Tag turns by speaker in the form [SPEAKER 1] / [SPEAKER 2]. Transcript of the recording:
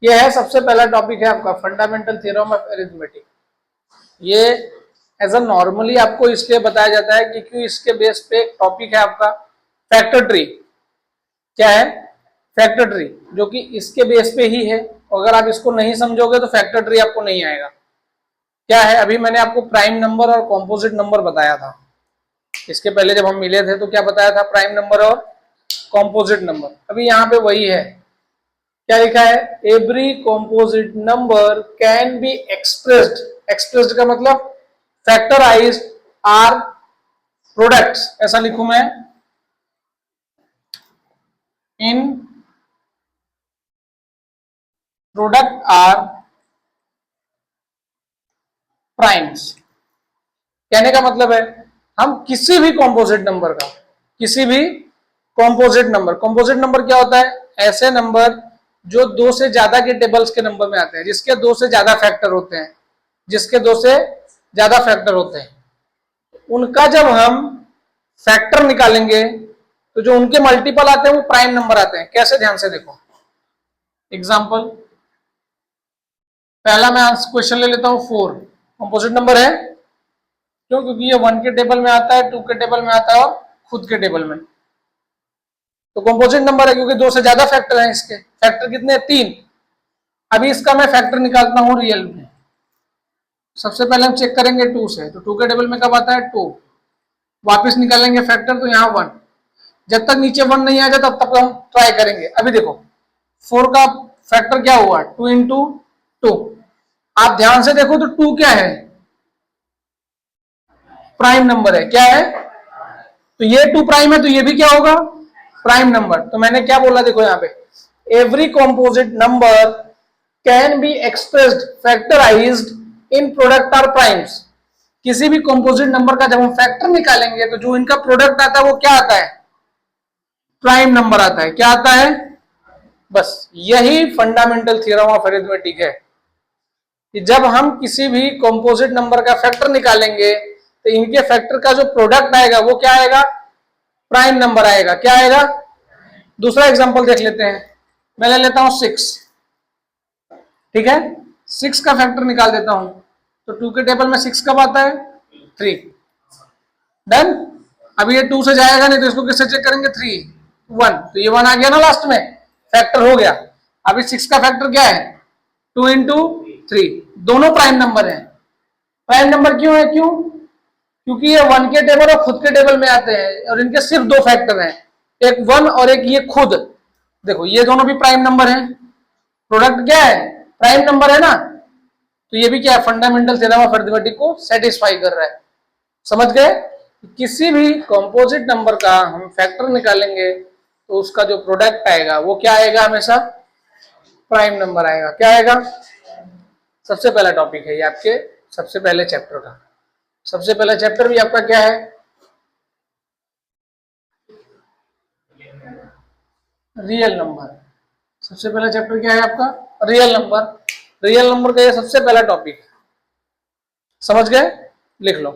[SPEAKER 1] ये है सबसे पहला टॉपिक है आपका फंडामेंटल थ्योरम ऑफ अरिथमेटिक। ये एज अ नॉर्मली आपको इसलिए बताया जाता है क्योंकि इसके बेस पे एक टॉपिक है आपका फैक्टर ट्री। क्या है? फैक्टर ट्री, जो कि इसके बेस पे ही है। अगर आप इसको नहीं समझोगे तो फैक्टर ट्री आपको नहीं आएगा। क्या है? अभी मैंने आपको प्राइम नंबर और कॉम्पोजिट नंबर बताया था। इसके पहले जब हम मिले थे तो क्या बताया था? प्राइम नंबर और कॉम्पोजिट नंबर। अभी यहाँ पे वही है। क्या लिखा है? Every composite number can be expressed. Expressed का मतलब फैक्टराइज्ड आर प्रोडक्ट्स, ऐसा लिखूं मैं, इन प्रोडक्ट आर प्राइम्स। कहने का मतलब है हम किसी भी कॉम्पोजिट नंबर का, किसी भी कॉम्पोजिट नंबर क्या होता है? ऐसे नंबर जो दो से ज्यादा के टेबल्स के नंबर में आते हैं, जिसके दो से ज्यादा फैक्टर होते हैं, जिसके दो से ज्यादा फैक्टर होते हैं, उनका जब हम फैक्टर निकालेंगे तो जो उनके मल्टीपल आते हैं वो प्राइम नंबर आते हैं। कैसे? ध्यान से देखो। एग्जाम्पल, पहला मैं क्वेश्चन ले लेता हूं। 4 कंपोजिट नंबर है। क्यों? क्योंकि ये 1 के टेबल में आता है, 2 के टेबल में आता है और खुद के टेबल में। तो कंपोजिट नंबर है क्योंकि दो से ज्यादा फैक्टर हैं। इसके फैक्टर कितने? 3। अभी इसका मैं फैक्टर निकालता हूं रियल में। सबसे पहले हम चेक करेंगे 2 से, तो 2 के टेबल में कब आता है? 2। वापिस निकालेंगे फैक्टर, तो यहाँ 1। जब तक नीचे 1 नहीं आ जाता तब तक हम ट्राई करेंगे। अभी देखो 4 का फैक्टर क्या हुआ? 2 इंटू 2। आप ध्यान से देखो तो 2 क्या है? प्राइम नंबर है। क्या है? तो ये 2 प्राइम है, तो ये भी क्या होगा? Prime number. तो मैंने क्या बोला? देखो यहाँ पे, every composite number can be expressed factorised in product are primes. किसी भी कॉम्पोजिट नंबर का जब हम फैक्टर निकालेंगे तो जो इनका प्रोडक्ट आता है वो क्या आता है? प्राइम नंबर आता है। क्या आता है? बस यही फंडामेंटल थ्योरम ऑफ अरिथमेटिक है कि जब हम किसी भी कॉम्पोजिट नंबर का फैक्टर निकालेंगे तो इनके फैक्टर का जो प्रोडक्ट आएगा वो क्या आएगा? प्राइम नंबर आएगा। क्या आएगा? दूसरा एग्जांपल देख लेते हैं। मैं ले लेता हूं 6। ठीक है, 6 का फैक्टर निकाल देता हूं। तो 2 के टेबल में 6 कब आता है? 3। डन। अभी ये 2 से जाएगा नहीं तो इसको किससे चेक करेंगे? 3 1। तो ये 1 आ गया ना लास्ट में, फैक्टर हो गया। अभी 6 का फैक्टर क्या है? 2 इंटू 3। दोनों प्राइम नंबर है। प्राइम नंबर क्यों है? क्यों? क्योंकि ये 1 के टेबल और खुद के टेबल में आते हैं और इनके सिर्फ 2 फैक्टर हैं, एक 1 और एक ये खुद। देखो ये दोनों भी प्राइम नंबर हैं। प्रोडक्ट क्या है? प्राइम नंबर है ना। तो ये भी क्या है? फंडामेंटल थ्योरम ऑफ अरिथमेटिक को सेटिस्फाई कर रहा है। समझ गए? किसी भी कंपोजिट नंबर का हम फैक्टर निकालेंगे तो उसका जो प्रोडक्ट आएगा वो क्या आएगा? हमेशा प्राइम नंबर आएगा। क्या आएगा? सबसे पहला टॉपिक है ये आपके सबसे पहले चैप्टर का। सबसे पहला चैप्टर भी आपका क्या है? Real number. सबसे पहला चैप्टर क्या है आपका? Real number. रियल नंबर का ये सबसे पहला टॉपिक है। समझ गए? लिख लो।